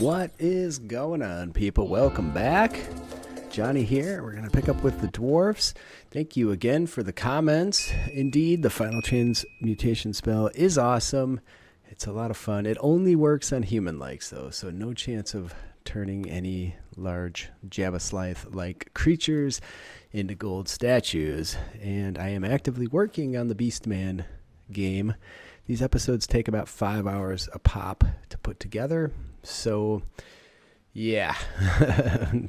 What is going on, people? Welcome back. Johnny here. We're going to pick up with the Dwarfs. Thank you again for the comments. Indeed, the final transmutation spell is awesome. It's a lot of fun. It only works on human likes, though, so no chance of turning any large Jabba-Slythe-like creatures into gold statues. And I am actively working on the Beastmen game. These episodes take about 5 hours a pop to put together. So, yeah,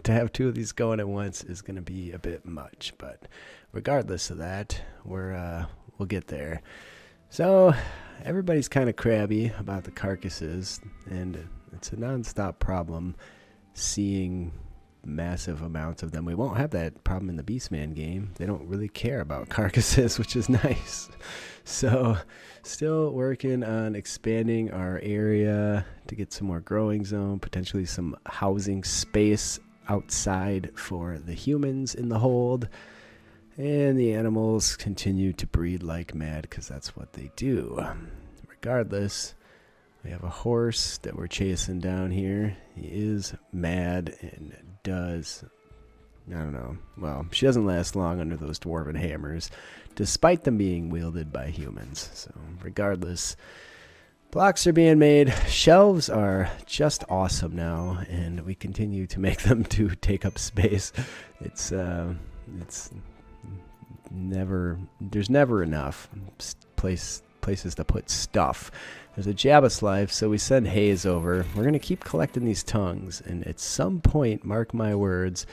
to have two of these going at once is going to be a bit much. But regardless of that, we'll get there. So everybody's kind of crabby about the carcasses, and it's a non-stop problem seeing massive amounts of them. We won't have that problem in the Beastman game. They don't really care about carcasses, which is nice. So still working on expanding our area to get some more growing zone, potentially some housing space outside for the humans in the hold. And the animals continue to breed like mad because that's what they do. Regardless, we have a horse that we're chasing down here. He is mad and does, I don't know, well, she doesn't last long under those dwarven hammers, despite them being wielded by humans. So regardless, blocks are being made. Shelves are just awesome now, and we continue to make them to take up space. There's never enough places to put stuff. There's a Jabba-Slythe, so we send Hayes over. We're going to keep collecting these tongues, and at some point, mark my words,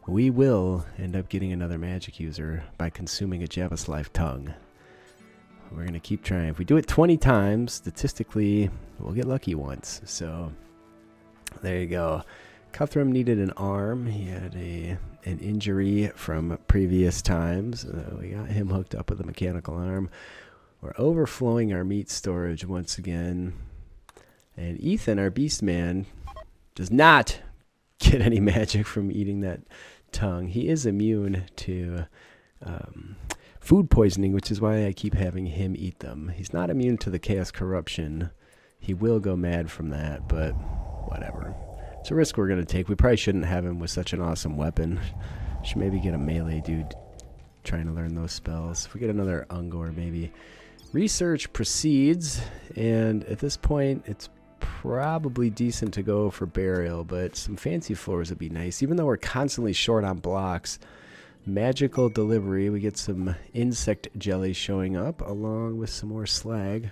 we will end up getting another magic user by consuming a Jabba-Slythe tongue. We're going to keep trying. If we do it 20 times, statistically, we'll get lucky once. So there you go. Cuthram needed an arm. He had an injury from previous times. We got him hooked up with a mechanical arm. We're overflowing our meat storage once again. And Ethan, our Beastman, does not get any magic from eating that tongue. He is immune to food poisoning, which is why I keep having him eat them. He's not immune to the chaos corruption. He will go mad from that, but whatever. It's a risk we're going to take. We probably shouldn't have him with such an awesome weapon. Should maybe get a melee dude trying to learn those spells. If we get another Ungor, maybe. Research proceeds, and at this point, it's probably decent to go for burial, but some fancy floors would be nice. Even though we're constantly short on blocks, magical delivery, we get some insect jelly showing up, along with some more slag.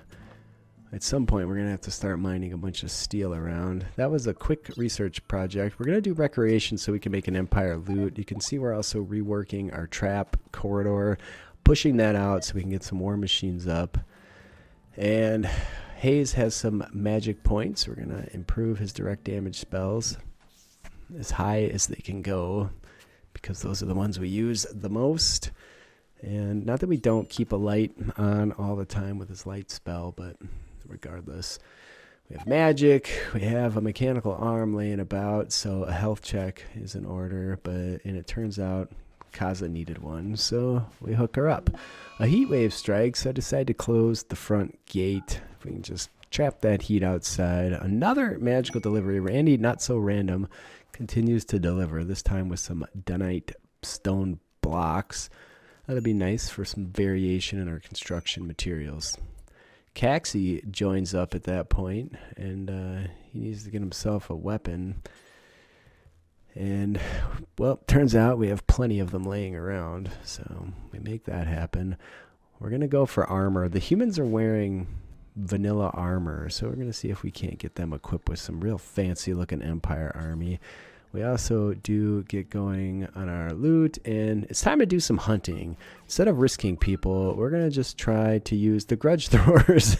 At some point, we're going to have to start mining a bunch of steel around. That was a quick research project. We're going to do recreation so we can make an empire loot. You can see we're also reworking our trap corridor, pushing that out so we can get some war machines up. And Hayes has some magic points. We're going to improve his direct damage spells as high as they can go, because those are the ones we use the most. And not that we don't keep a light on all the time with his light spell, but regardless, we have magic, we have a mechanical arm laying about, so a health check is in order, and it turns out Kaza needed one, so we hook her up. A heat wave strikes, so I decide to close the front gate. If we can just trap that heat outside. Another magical delivery. Randy, not so random, continues to deliver, this time with some Dunite stone blocks. That'd be nice for some variation in our construction materials. Caxi joins up at that point, and he needs to get himself a weapon. And, well, turns out we have plenty of them laying around, so we make that happen. We're going to go for armor. The humans are wearing vanilla armor, so we're going to see if we can't get them equipped with some real fancy-looking Empire army. We also do get going on our loot, and it's time to do some hunting. Instead of risking people, we're going to just try to use the grudge throwers.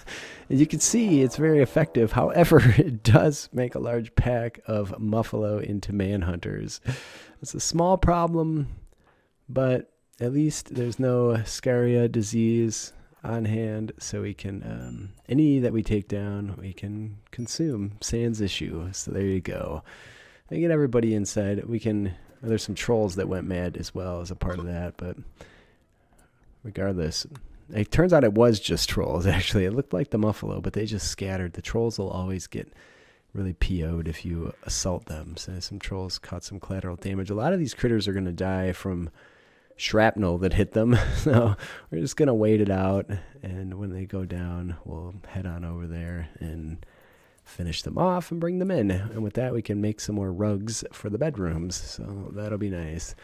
And you can see it's very effective. However, it does make a large pack of Muffalo into manhunters. It's a small problem, but at least there's no Scaria disease on hand, so we can, any that we take down, we can consume. Sans issue. So there you go. I get everybody inside. We can. There's some trolls that went mad as well as a part of that, but regardless, it turns out it was just trolls. Actually, it looked like the Muffalo, but they just scattered. The trolls will always get really PO'd if you assault them. So some trolls caught some collateral damage. A lot of these critters are going to die from shrapnel that hit them. So we're just going to wait it out. And when they go down, we'll head on over there and finish them off and bring them in. And with that, we can make some more rugs for the bedrooms. So that'll be nice.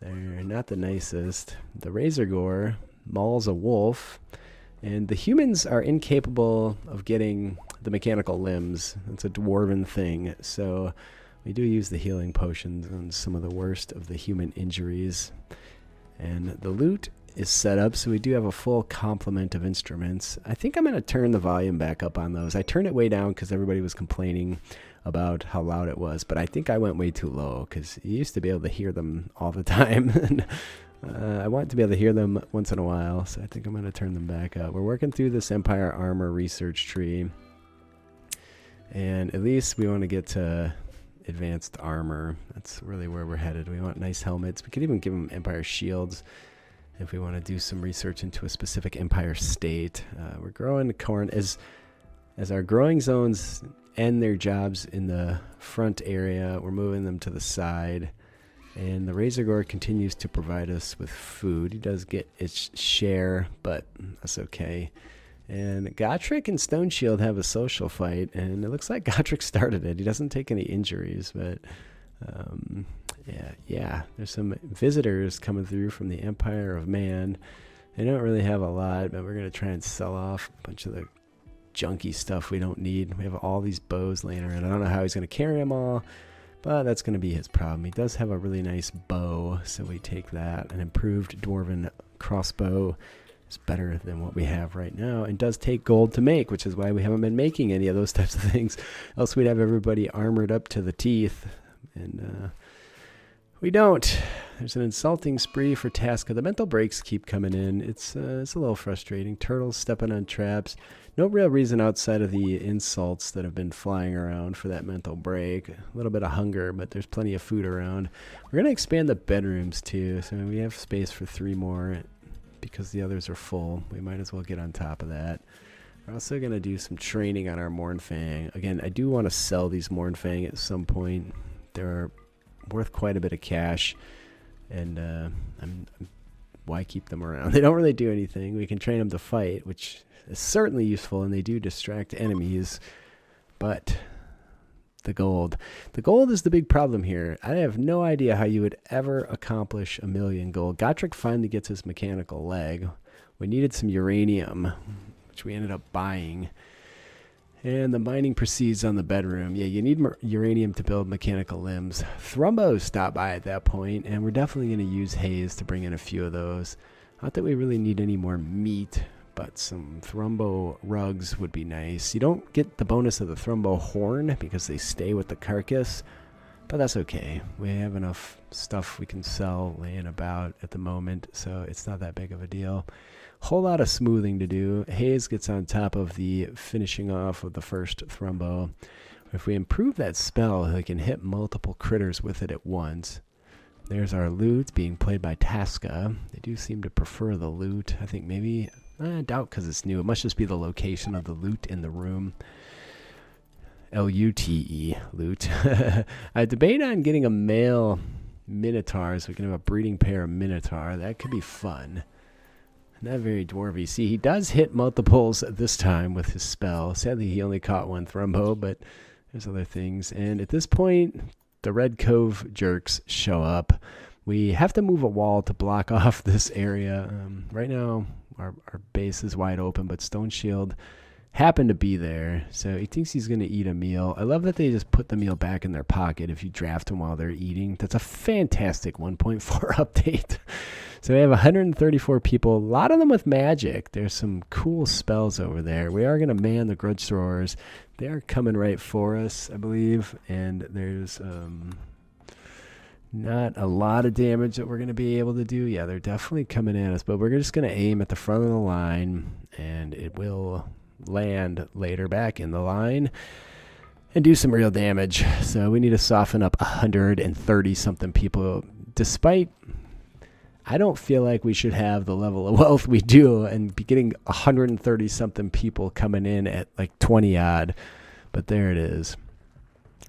They're not the nicest. The Razor Gore mauls a wolf. And the humans are incapable of getting the mechanical limbs. It's a dwarven thing. So we do use the healing potions on some of the worst of the human injuries. And the loot is set up, so we do have a full complement of instruments. I think I'm going to turn the volume back up on those. I turned it way down because everybody was complaining about how loud it was. But I think I went way too low because you used to be able to hear them all the time. And I want to be able to hear them once in a while, so I think I'm going to turn them back up. We're working through this Empire Armor research tree, and at least we want to get to advanced armor. That's really where we're headed. We want nice helmets. We could even give them Empire shields if we want to do some research into a specific Empire state. We're growing corn. As our growing zones end their jobs in the front area, we're moving them to the side. And the Razor Gore continues to provide us with food. He does get its share, but that's okay. And Gotrik and Stone Shield have a social fight, and it looks like Gotrik started it. He doesn't take any injuries, but yeah. There's some visitors coming through from the Empire of Man. They don't really have a lot, but we're going to try and sell off a bunch of the junky stuff we don't need. We have all these bows laying around. I don't know how he's going to carry them all. But that's going to be his problem. He does have a really nice bow, so we take that. An improved dwarven crossbow is better than what we have right now, and does take gold to make, which is why we haven't been making any of those types of things. Else we'd have everybody armored up to the teeth, and we don't. There's an insulting spree for Tasca. The mental breaks keep coming in. It's a little frustrating. Turtles stepping on traps. No real reason outside of the insults that have been flying around for that mental break. A little bit of hunger, but there's plenty of food around. We're going to expand the bedrooms too, so we have space for 3 more because the others are full. We might as well get on top of that. We're also going to do some training on our Mournfang. Again, I do want to sell these Mournfang at some point. They're worth quite a bit of cash, and why keep them around? They don't really do anything. We can train them to fight, which is certainly useful, and they do distract enemies, but the gold is the big problem here. I have no idea how you would ever accomplish 1,000,000 gold. Gotrik finally gets his mechanical leg. We needed some uranium, which we ended up buying. And the mining proceeds on the bedroom. Yeah, you need uranium to build mechanical limbs. Thrumbos stop by at that point, and we're definitely going to use haze to bring in a few of those. Not that we really need any more meat, but some Thrumbo rugs would be nice. You don't get the bonus of the Thrumbo horn because they stay with the carcass, but that's okay. We have enough stuff we can sell laying about at the moment, so it's not that big of a deal. Whole lot of smoothing to do. Haze gets on top of the finishing off of the first Thrumbo. If we improve that spell, we can hit multiple critters with it at once. There's our loot being played by Tasca. They do seem to prefer the loot. I think maybe, I doubt because it's new. It must just be the location of the loot in the room. L-U-T-E, loot. I debate on getting a male Minotaur so we can have a breeding pair of Minotaur. That could be fun. Not very dwarvy. See, he does hit multiples this time with his spell. Sadly, he only caught 1 Thrumbo, but there's other things. And at this point, the Red Cove jerks show up. We have to move a wall to block off this area. Right now, our base is wide open, but Stone Shield happened to be there, so he thinks he's going to eat a meal. I love that they just put the meal back in their pocket if you draft them while they're eating. That's a fantastic 1.4 update. So we have 134 people, a lot of them with magic. There's some cool spells over there. We are going to man the grudge throwers. They are coming right for us, I believe, and there's not a lot of damage that we're going to be able to do. Yeah, they're definitely coming at us, but we're just going to aim at the front of the line, and it will land later back in the line and do some real damage. So we need to soften up 130 something people, despite I don't feel like we should have the level of wealth we do and be getting 130 something people coming in at like 20 odd, but there it is.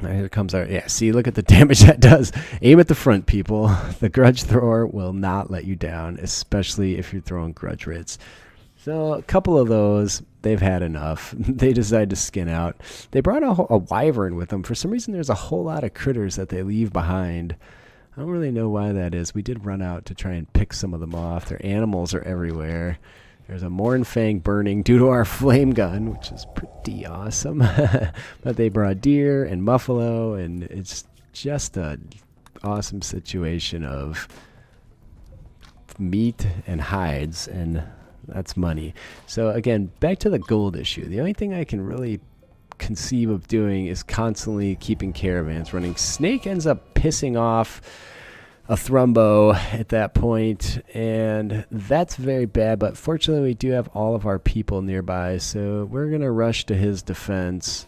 Here comes our, yeah, see, look at the damage that does. Aim at the front, people. The grudge thrower will not let you down, especially if you're throwing grudge writs. So a couple of those, they've had enough. They decide to skin out. They brought a wyvern with them. For some reason, there's a whole lot of critters that they leave behind. I don't really know why that is. We did run out to try and pick some of them off. Their animals are everywhere. There's a Mournfang burning due to our flame gun, which is pretty awesome. But they brought deer and buffalo, and it's just an awesome situation of meat and hides, and that's money. So again, back to the gold issue. The only thing I can really conceive of doing is constantly keeping caravans running. Snake ends up pissing off a Thrumbo at that point, and that's very bad, but fortunately we do have all of our people nearby, so we're gonna rush to his defense,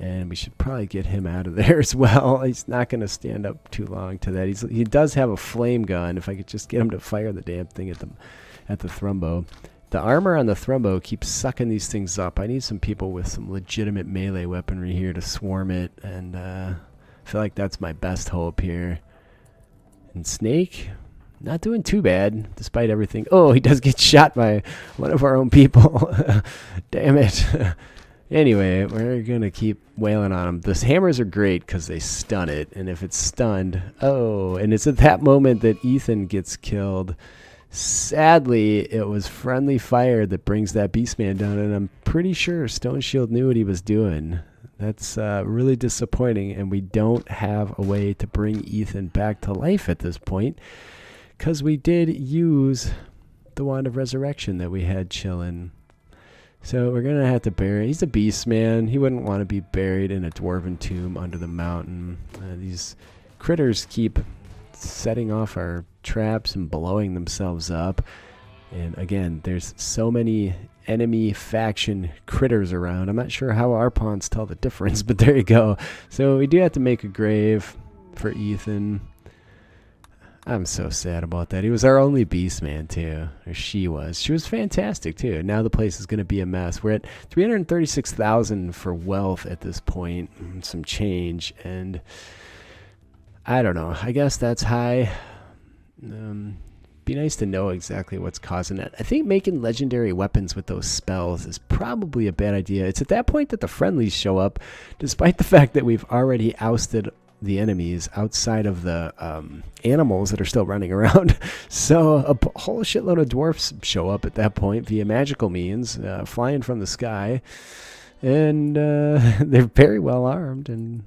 and we should probably get him out of there as well. He's not gonna stand up too long to that. He does have a flame gun. If I could just get him to fire the damn thing at the Thrumbo. The armor on the Thrumbo keeps sucking these things up. I need some people with some legitimate melee weaponry here to swarm it, and I feel like that's my best hope here. And Snake, not doing too bad, despite everything. Oh, he does get shot by one of our own people. Damn it. Anyway, we're going to keep wailing on him. Those hammers are great because they stun it. And if it's stunned, oh, and it's at that moment that Ethan gets killed. Sadly, it was friendly fire that brings that Beastman down, and I'm pretty sure Stone Shield knew what he was doing. That's really disappointing, and we don't have a way to bring Ethan back to life at this point, because we did use the Wand of Resurrection that we had chilling. So we're going to have to bury. He's a Beastman. He wouldn't want to be buried in a dwarven tomb under the mountain. These critters keep setting off our traps and blowing themselves up. And again, there's so many enemy faction critters around. I'm not sure how our pawns tell the difference, but there you go. So we do have to make a grave for Ethan. I'm so sad about that. He was our only Beastman too, or she was. She was fantastic too. Now the place is going to be a mess. We're at 336,000 for wealth at this point, some change, and I don't know. I guess that's high. Be nice to know exactly what's causing it. I think making legendary weapons with those spells is probably a bad idea. It's at that point that the friendlies show up, despite the fact that we've already ousted the enemies outside of the animals that are still running around. So a whole shitload of dwarfs show up at that point via magical means, flying from the sky. And they're very well armed, and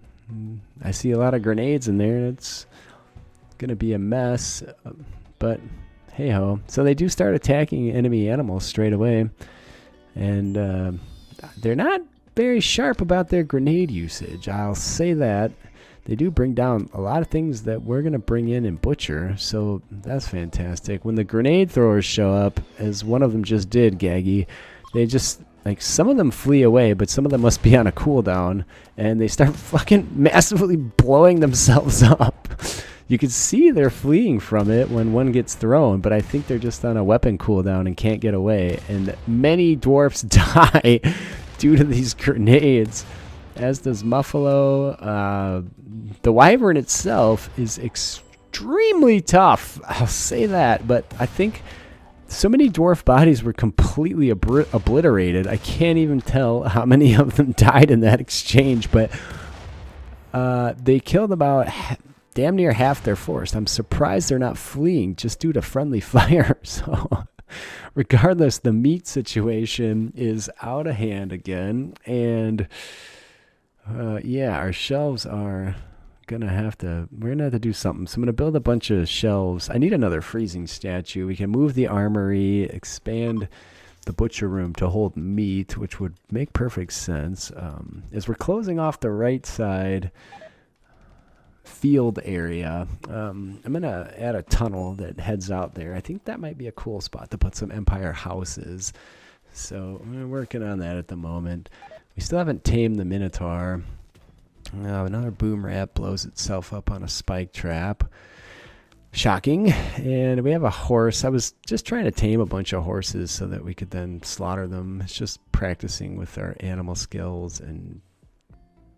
I see a lot of grenades in there. It's going to be a mess, but hey ho. So they do start attacking enemy animals straight away, and they're not very sharp about their grenade usage, I'll say that. They do bring down a lot of things that we're going to bring in and butcher, so that's fantastic. When the grenade throwers show up, as one of them just did, Gaggy, they just, like, some of them flee away, but some of them must be on a cooldown, and they start fucking massively blowing themselves up. You can see they're fleeing from it when one gets thrown, but I think they're just on a weapon cooldown and can't get away. And many dwarfs die due to these grenades, as does Muffalo. The wyvern itself is extremely tough, I'll say that, but I think so many dwarf bodies were completely obliterated. I can't even tell how many of them died in that exchange, but they killed about damn near half their force. I'm surprised they're not fleeing just due to friendly fire. So regardless, the meat situation is out of hand again, and yeah, our shelves are we're gonna have to do something. So I'm gonna build a bunch of shelves. I need another freezing statue. We can move the armory, expand the butcher room to hold meat, which would make perfect sense. As we're closing off the right side field area, I'm gonna add a tunnel that heads out there. I think that might be a cool spot to put some Empire houses. So we're working on that at the moment. We still haven't tamed the Minotaur. Another boom rat blows itself up on a spike trap. Shocking. And we have a horse. I was just trying to tame a bunch of horses so that we could then slaughter them. It's just practicing with our animal skills and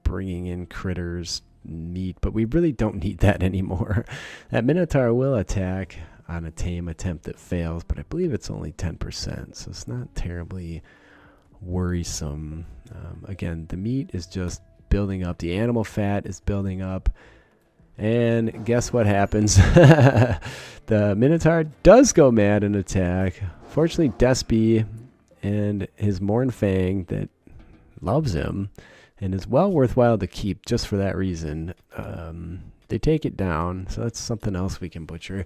bringing in critters, meat, but we really don't need that anymore. That Minotaur will attack on a tame attempt that fails, but I believe it's only 10%, so it's not terribly worrisome. Again, the meat is just building up. The animal fat is building up. And guess what happens? The Minotaur does go mad and attack. Fortunately, Despy and his Mornfang that loves him and is well worthwhile to keep just for that reason. They take it down, so that's something else we can butcher.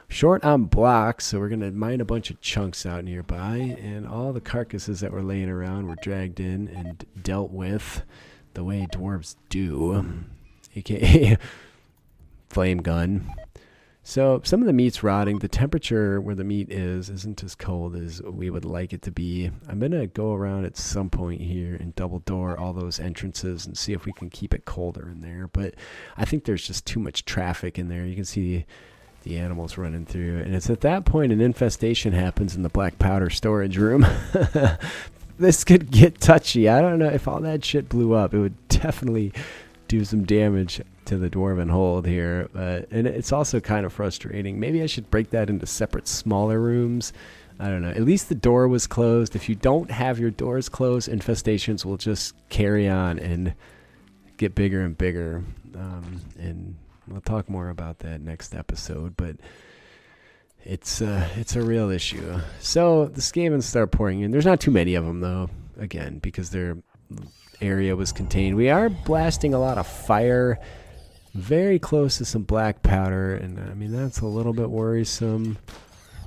Short on blocks, so we're going to mine a bunch of chunks out nearby, and all the carcasses that were laying around were dragged in and dealt with the way dwarves do, aka flame gun. So some of the meat's rotting. The temperature where the meat isn't as cold as we would like it to be. I'm going to go around at some point here and double door all those entrances and see if we can keep it colder in there. But I think there's just too much traffic in there. You can see the animals running through. And it's at that point an infestation happens in the black powder storage room. This could get touchy. I don't know if all that shit blew up. It would definitely do some damage to the dwarven hold here, and it's also kind of frustrating. Maybe I should break that into separate smaller rooms. I don't know. At least the door was closed. If you don't have your doors closed, infestations will just carry on and get bigger and bigger, and we'll talk more about that next episode, but it's a real issue. So the Skaven start pouring in. There's not too many of them though, again, because their area was contained. We are blasting a lot of fire very close to some black powder, and I mean that's a little bit worrisome,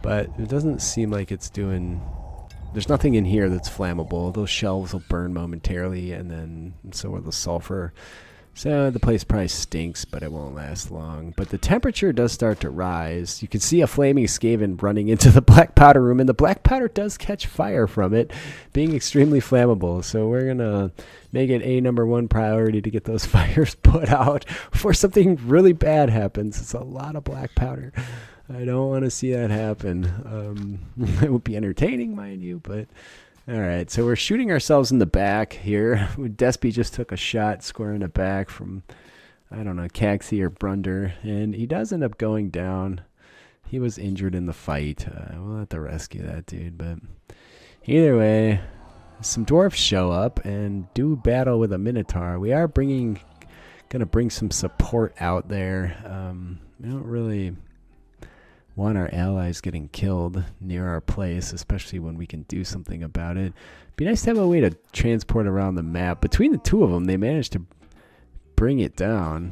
but it doesn't seem like it's doing. There's nothing in here that's flammable. Those shelves will burn momentarily, and so will the sulfur. So the place probably stinks, but it won't last long. But the temperature does start to rise. You can see a flaming Skaven running into the black powder room, and the black powder does catch fire from it, being extremely flammable. So we're going to make it a #1 priority to get those fires put out before something really bad happens. It's a lot of black powder. I don't want to see that happen. It would be entertaining, mind you, but... All right, so we're shooting ourselves in the back here. Despy just took a shot square in the back from, I don't know, Caxi or Brunder, and he does end up going down. He was injured in the fight. We'll have to rescue that dude, but either way, some dwarfs show up and do battle with a Minotaur. We are gonna bring some support out there. We don't really want our allies getting killed near our place, especially when we can do something about it. Be nice to have a way to transport around the map. Between the two of them, they managed to bring it down.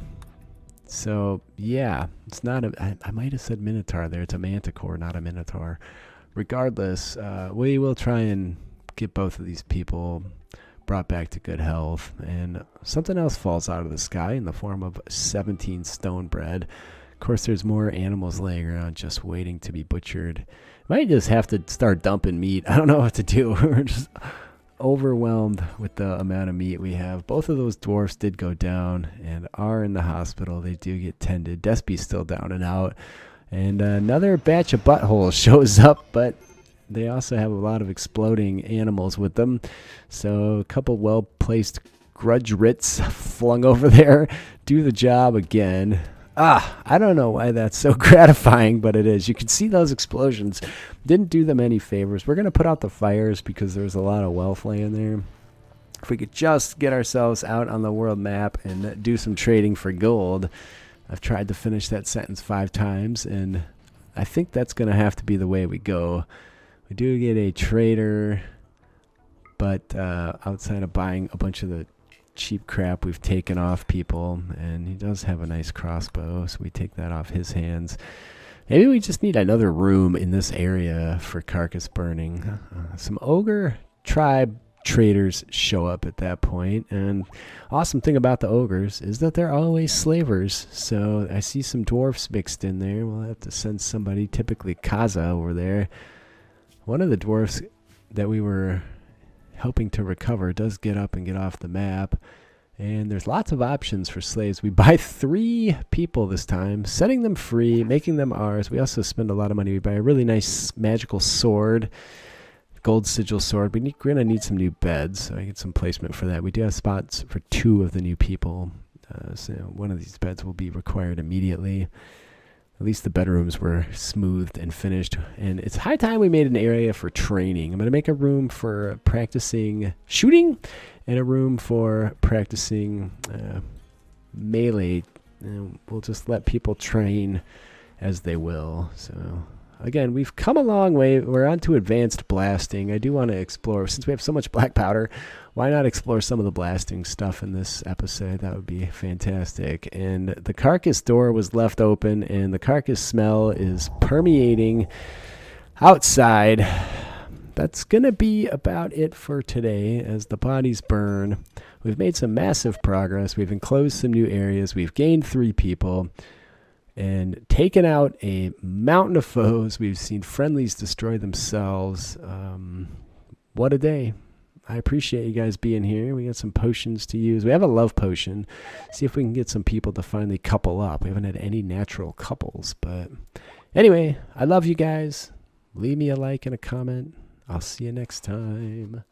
So, yeah, it's not a... I might have said Minotaur there. It's a Manticore, not a Minotaur. Regardless, we will try and get both of these people brought back to good health. And something else falls out of the sky in the form of 17 stone bread. Of course, there's more animals laying around just waiting to be butchered. Might just have to start dumping meat. I don't know what to do. We're just overwhelmed with the amount of meat we have. Both of those dwarfs did go down and are in the hospital. They do get tended. Despy's still down and out. And another batch of buttholes shows up, but they also have a lot of exploding animals with them. So a couple well-placed grudge writs flung over there do the job again. I don't know why that's so gratifying, but it is. You can see those explosions. Didn't do them any favors. We're going to put out the fires because there's a lot of wealth laying there. If we could just get ourselves out on the world map and do some trading for gold. I've tried to finish that sentence 5 times, and I think that's going to have to be the way we go. We do get a trader, but outside of buying a bunch of the cheap crap we've taken off people, and he does have a nice crossbow, so we take that off his hands. Maybe we just need another room in this area for carcass burning. Some ogre tribe traders show up at that point, and awesome thing about the ogres is that they're always slavers. So I see some dwarfs mixed in there. We'll have to send somebody, typically Kaza, over there. One of the dwarfs that we were helping to recover does get up and get off the map, and there's lots of options for slaves. We buy 3 people this time, setting them free, making them ours. We also spend a lot of money. We buy a really nice magical sword, Gold sigil sword. We're going to need some new beds, so I get some placement for that. We do have spots for 2 of the new people, so one of these beds will be required immediately. At least the bedrooms were smoothed and finished, and it's high time we made an area for training. I'm going to make a room for practicing shooting and a room for practicing melee, and we'll just let people train as they will. So again, we've come a long way. We're on to advanced blasting. I do want to explore, since we have so much black powder, why not explore some of the blasting stuff in this episode? That would be fantastic. And the carcass door was left open, and the carcass smell is permeating outside. That's going to be about it for today as the bodies burn. We've made some massive progress. We've enclosed some new areas. We've gained 3 people and taken out a mountain of foes. We've seen friendlies destroy themselves. What a day. I appreciate you guys being here. We got some potions to use. We have a love potion. See if we can get some people to finally couple up. We haven't had any natural couples. But anyway, I love you guys. Leave me a like and a comment. I'll see you next time.